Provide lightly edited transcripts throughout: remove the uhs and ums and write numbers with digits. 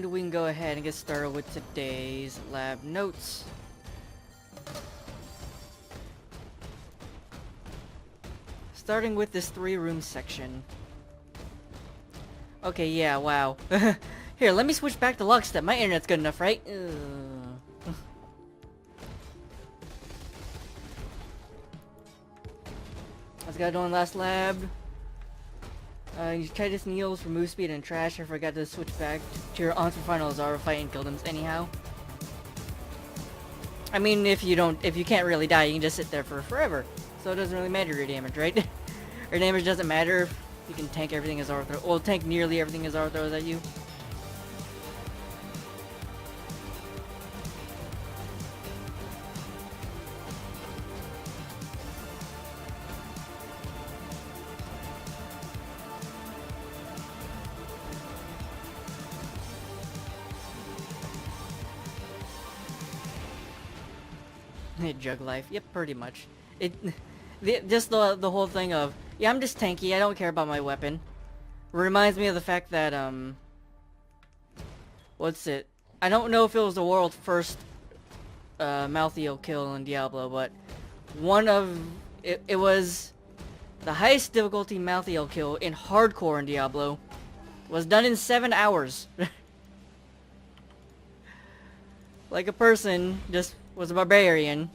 And we can go ahead and get started with today's lab notes. Starting with this 3-room section. Okay, yeah, wow. Here, let me switch back to lockstep. My internet's good enough, right? Let's go doing last lab. You try this Neils for move speed and trash. I forgot to switch back to your on for final Zara fight and kill them anyhow. I mean, if you can't really die, you can just sit there for forever. So it doesn't really matter your damage, right? Your damage doesn't matter. You can tank everything as Zara throws. Well, tank nearly everything as Zara throws at you. Jug life. Yep, pretty much. Just the whole thing of, yeah, I'm just tanky, I don't care about my weapon. Reminds me of the fact that, what's it? I don't know if it was the world's first, Malthael kill in Diablo, but it was the highest difficulty Malthael kill in hardcore in Diablo. Was done in 7 hours. Like a person just was a barbarian,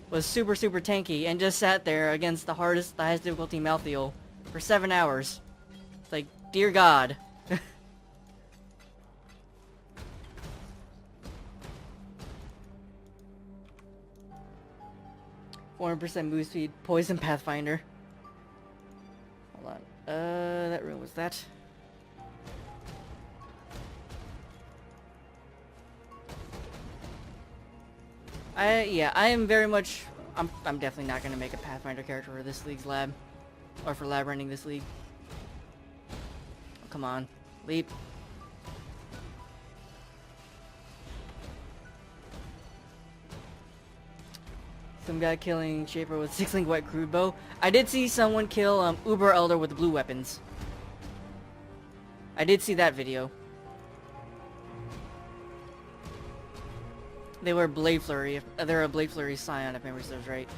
was super tanky, and just sat there against the highest difficulty Malthael for 7 hours. It's like, dear God. 400% move speed, poison pathfinder. Hold on. That room was that. I am very much. I'm definitely not gonna make a Pathfinder character for this league's lab, or for lab running this league. Oh, come on, leap. Some guy killing Shaper with 6-link white crude bow. I did see someone kill Uber Elder with the blue weapons. I did see that video. They were Blade Flurry. They're a Blade Flurry Scion, if memory serves right.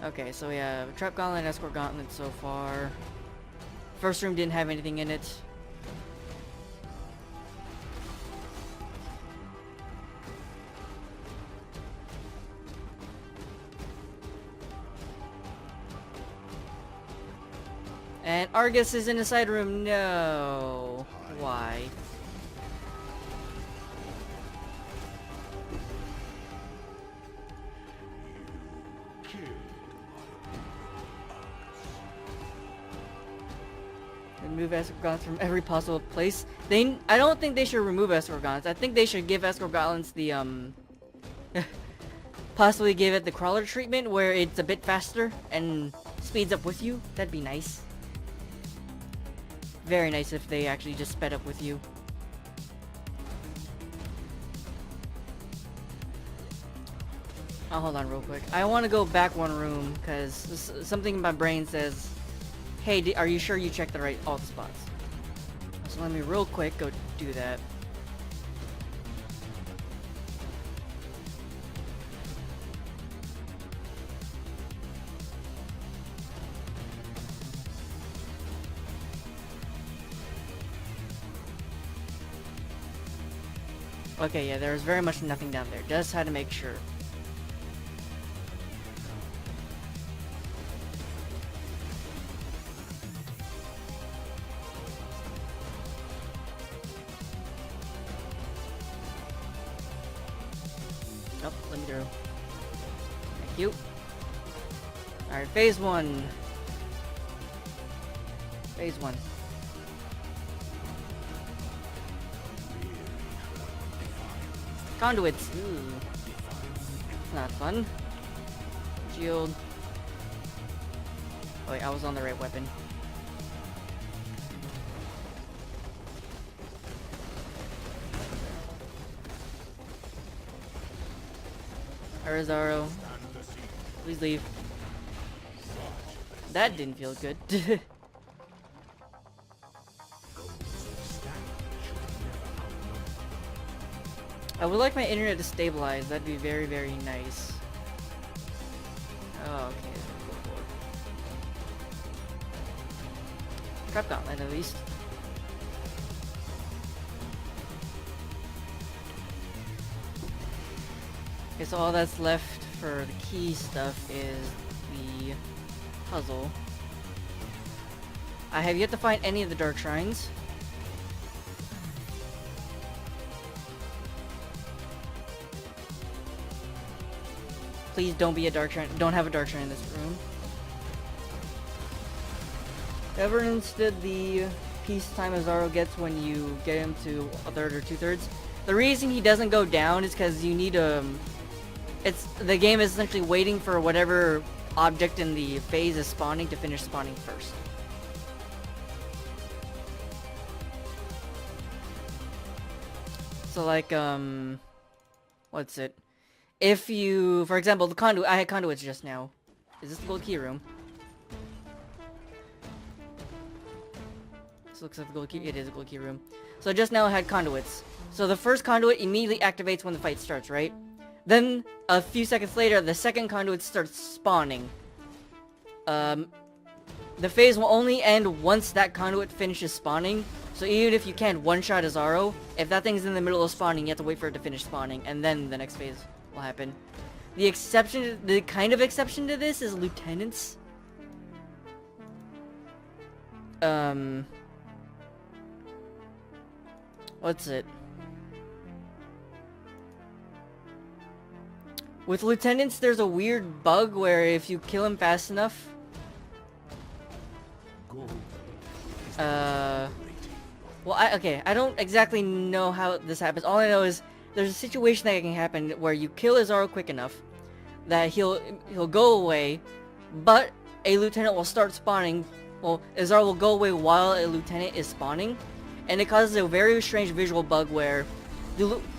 Okay, so we have Trap Gauntlet and Escort Gauntlet so far. First room didn't have anything in it. And Argus is in the side room. No. Why? Remove escort gauntlets from every possible place. I don't think they should remove escort gauntlets. I think they should give escort gauntlets the possibly give it the crawler treatment where it's a bit faster and speeds up with you. That'd be nice. Very nice if they actually just sped up with you. Oh, hold on real quick. I want to go back one room because something in my brain says, hey, are you sure you checked the right alt spots? So let me real quick go do that. Okay, yeah, there's very much nothing down there. Just had to make sure. Nope, let me through. Thank you. Alright, phase 1. Phase 1. Conduits. Ooh. Not fun. Shield. Oh wait, I was on the right weapon. Arizaro. Please leave. That didn't feel good. I would like my internet to stabilize. That'd be very, very nice. Oh, okay. Go for it. Trap gauntlet, at least. Okay, so all that's left for the key stuff is the puzzle. I have yet to find any of the dark shrines. Please don't be a dark shrine. Don't have a dark shrine in this room. Ever instead the peacetime Azaro gets when you get him to a third or 2/3. The reason he doesn't go down is because you need the game is essentially waiting for whatever object in the phase is spawning to finish spawning first. So like what's it? If you, for example, the conduit, I had conduits just now. Is this the gold key room? This looks like the gold key, it is a gold key room. So just now I had conduits. So the first conduit immediately activates when the fight starts, right? Then, a few seconds later, the second conduit starts spawning. The phase will only end once that conduit finishes spawning. So even if you can't one-shot Azaro, if that thing's in the middle of spawning, you have to wait for it to finish spawning, and then the next phase will happen. The kind of exception to this is lieutenants. What's it? With lieutenants, there's a weird bug where if you kill him fast enough, well, I don't exactly know how this happens. All I know is there's a situation that can happen where you kill Azaro quick enough that he'll go away, but a lieutenant will start spawning. Well, Azaro will go away while a lieutenant is spawning, and it causes a very strange visual bug where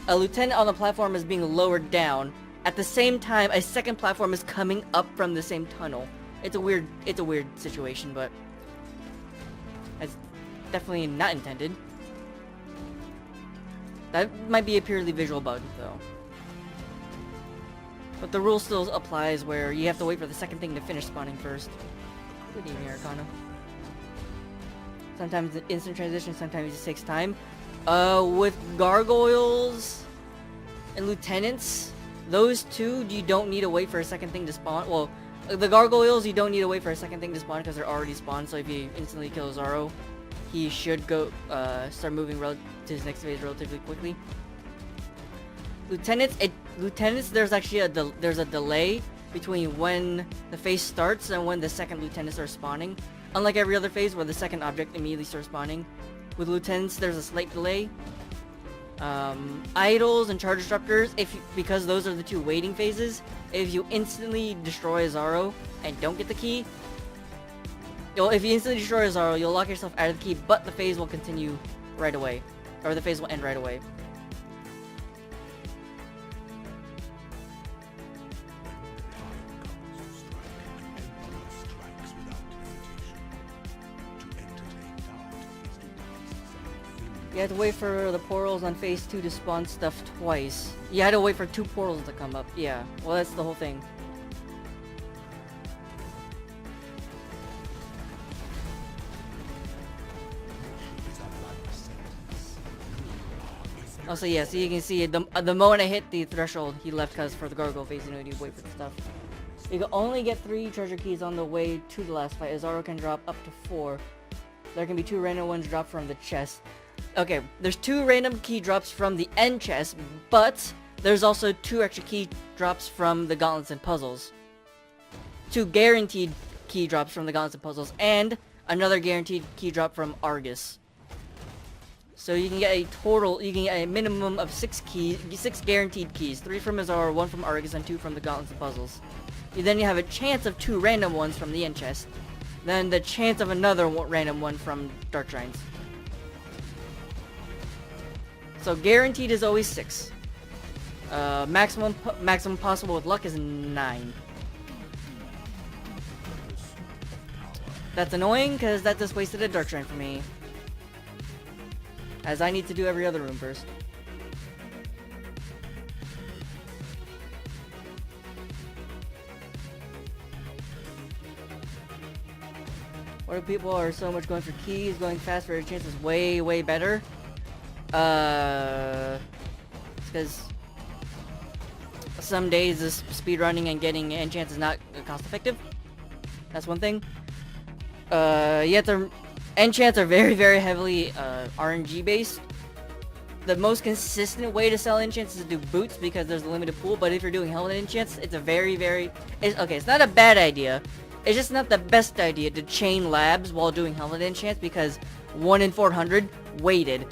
a lieutenant on the platform is being lowered down. At the same time, a second platform is coming up from the same tunnel. It's a weird situation, but it's definitely not intended. That might be a purely visual bug, though. But the rule still applies where you have to wait for the second thing to finish spawning first. Good evening, Arcana. Sometimes the instant transition, sometimes it takes time. With gargoyles and lieutenants, those two, you don't need to wait for a second thing to spawn. Well, the gargoyles, you don't need to wait for a second thing to spawn because they're already spawned. So if you instantly kill Azaro, he should go start moving to his next phase relatively quickly. Lieutenants, there's actually a delay between when the phase starts and when the second lieutenants are spawning. Unlike every other phase where the second object immediately starts spawning, with lieutenants there's a slight delay. Idols and charge disruptors, because those are the two waiting phases, if you instantly destroy Azaro and don't get the key, if you instantly destroy Azaro, you'll lock yourself out of the key, but the phase will continue right away, or the phase will end right away. You had to wait for the portals on phase 2 to spawn stuff twice. You had to wait for 2 portals to come up. Yeah, well that's the whole thing. Also, yeah, so you can see the moment I hit the threshold, he left because for the gargoyle phase, you know, you wait for the stuff. You can only get 3 treasure keys on the way to the last fight. Azaro can drop up to 4. There can be 2 random ones dropped from the chest. Okay, there's 2 random key drops from the end chest, but there's also 2 extra key drops from the gauntlets and puzzles. 2 guaranteed key drops from the gauntlets and puzzles, and another guaranteed key drop from Argus. So you can get a minimum of 6 guaranteed keys. 3 from Azaro, 1 from Argus, and 2 from the gauntlets and puzzles. Then you have a chance of 2 random ones from the end chest. Then the chance of another random one from Dark Shrines. So guaranteed is always 6. Maximum possible with luck is 9. That's annoying, because that just wasted a dark shrine for me. As I need to do every other room first. Why do people are so much going for keys, going fast for a chance is way, way better? It's because some days this speedrunning and getting enchants is not cost effective. That's one thing. Yet the enchants are very, very heavily RNG based. The most consistent way to sell enchants is to do boots because there's a limited pool, but if you're doing helmet enchants, it's a very, okay, it's not a bad idea. It's just not the best idea to chain labs while doing helmet enchants because 1 in 400 weighted.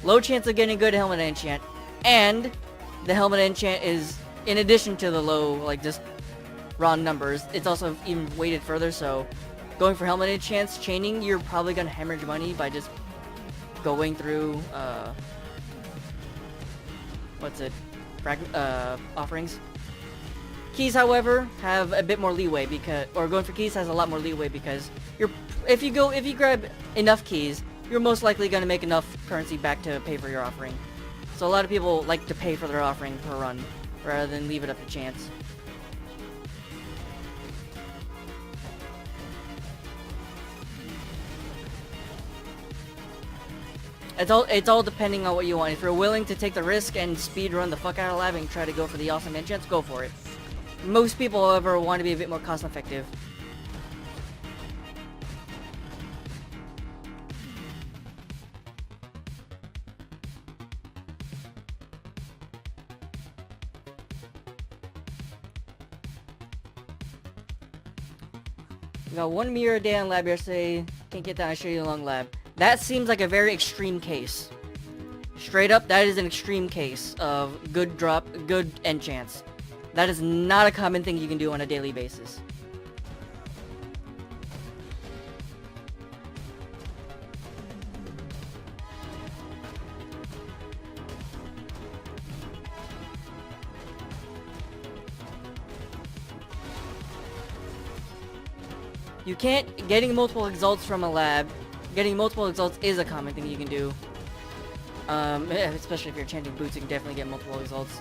Low chance of getting a good helmet enchant, and the helmet enchant is, in addition to the low, like, just raw numbers, it's also even weighted further, so going for helmet enchants, chaining, you're probably gonna hemorrhage money by just going through, offerings. Keys, however, have a bit more leeway because, or going for keys has a lot more leeway because if you grab enough keys, you're most likely going to make enough currency back to pay for your offering. So a lot of people like to pay for their offering per run rather than leave it up to chance. It's all depending on what you want. If you're willing to take the risk and speed run the fuck out of lab and try to go for the awesome enchants, go for it. Most people, however, want to be a bit more cost effective. We got 1 mirror a day on lab yesterday. Can't get that, I'll show you a long lab. That seems like a very extreme case. Straight up, that is an extreme case of good enchants. That is not a common thing you can do on a daily basis. You can't, getting multiple exalts from a lab, getting multiple exalts is a common thing you can do. Especially if you're chanting boots, you can definitely get multiple exalts.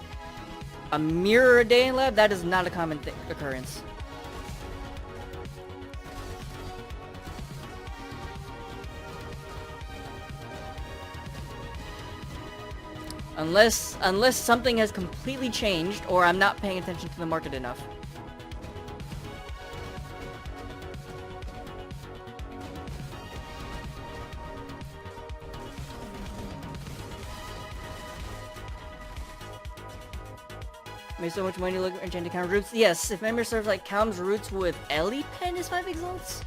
A mirror a day in lab, that is not a common occurrence. Unless something has completely changed, or I'm not paying attention to the market enough. Made so much money looking for enchanted count roots. Yes, if member serves like counts roots with Ellie pen is 5 exalts.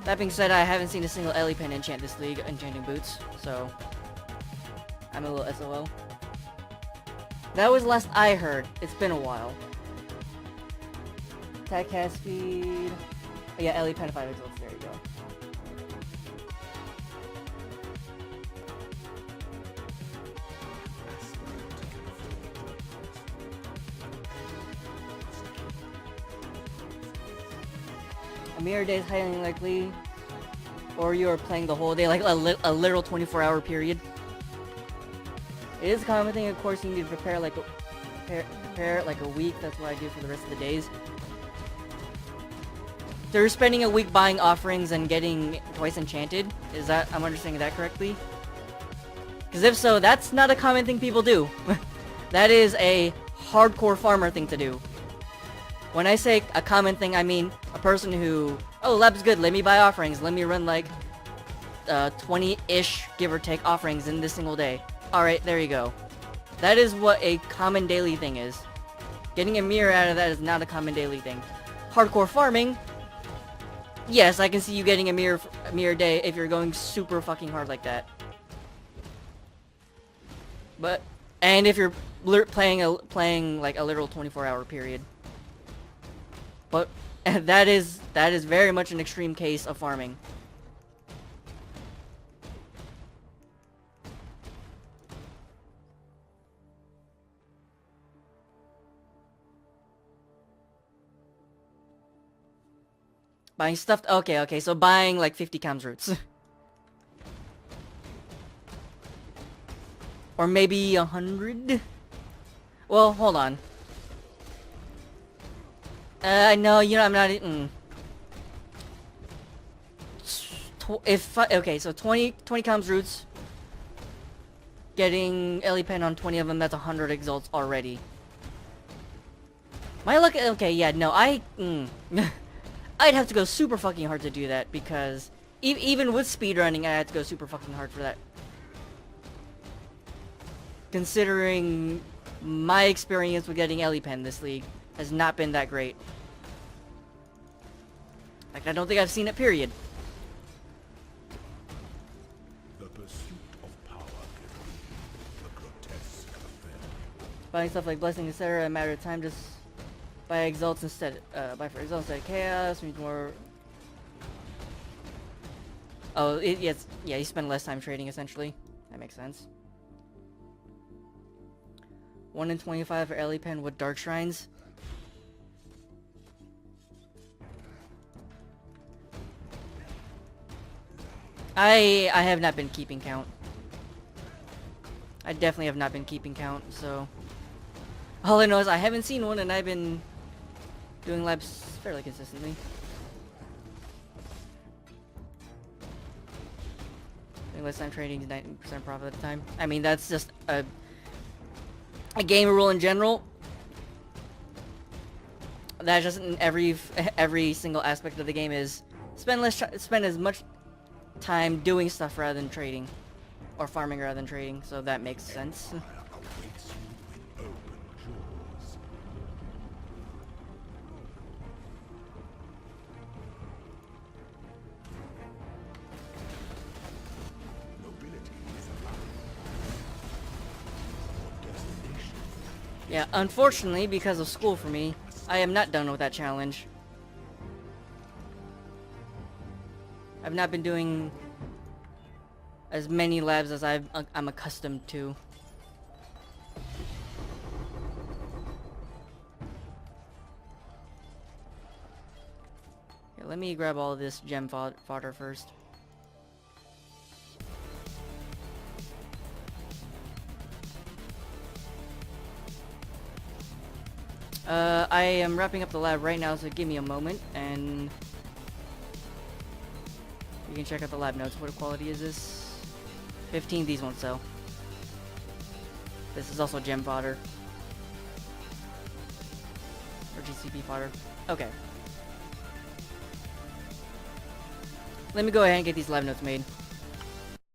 That being said, I haven't seen a single Ellie pen enchant this league enchanting boots, so I'm a little SOL. That was last I heard. It's been a while. Attack cast speed. Oh, yeah, Ellie pen 5 exalts. There you go. A mirror day is highly unlikely, or you are playing the whole day, like a literal 24-hour period. It is a common thing, of course. You need to prepare like a week. That's what I do for the rest of the days. They're spending a week buying offerings and getting twice enchanted. Is that, I'm understanding that correctly? Because if so, that's not a common thing people do. That is a hardcore farmer thing to do. When I say a common thing, I mean a person who, oh, lab's good, let me buy offerings, let me run like 20-ish, give or take, offerings in this single day. Alright, there you go. That is what a common daily thing is. Getting a mirror out of that is not a common daily thing. Hardcore farming, yes, I can see you getting a mirror day if you're going super fucking hard like that. But, and if you're playing like a literal 24-hour period. But that is very much an extreme case of farming. Buying stuff? Okay, okay, so buying like 50 cams roots. Or maybe 100? Well, hold on. No, you know, I'm not... okay, so 20 comms roots. Getting Ellie Pen on 20 of them, that's 100 exalts already. My luck... Okay, yeah, no, I'd have to go super fucking hard to do that, because... even with speedrunning, I had to go super fucking hard for that. Considering my experience with getting Ellie Pen this league has not been that great. Like, I don't think I've seen it, period. The pursuit of power can be a grotesque affair. Buying stuff like Blessing, etc. a matter of time, just buy exalts instead. Buy for exalts instead of chaos, means more... Oh, yes, yeah, you spend less time trading, essentially. That makes sense. 1 in 25 for Ellie Pen with Dark Shrines. I have not been keeping count. I definitely have not been keeping count, so... All I know is I haven't seen one, and I've been doing labs fairly consistently. Doing less time trading, 90% profit at a time. I mean, that's just a game rule in general. That's just in every single aspect of the game is spend as much time doing stuff rather than trading, or farming rather than trading. So that makes sense. Awaits you with open jaws. Nobility is alive. Your destination. Yeah, unfortunately, because of school for me, I am not done with that challenge. I've not been doing as many labs as I'm accustomed to. Yeah, let me grab all of this gem fodder first. I am wrapping up the lab right now, so give me a moment, and you can check out the lab notes. What quality is this? 15, these won't sell. This is also gem fodder. Or GCP fodder. Okay. Let me go ahead and get these lab notes made.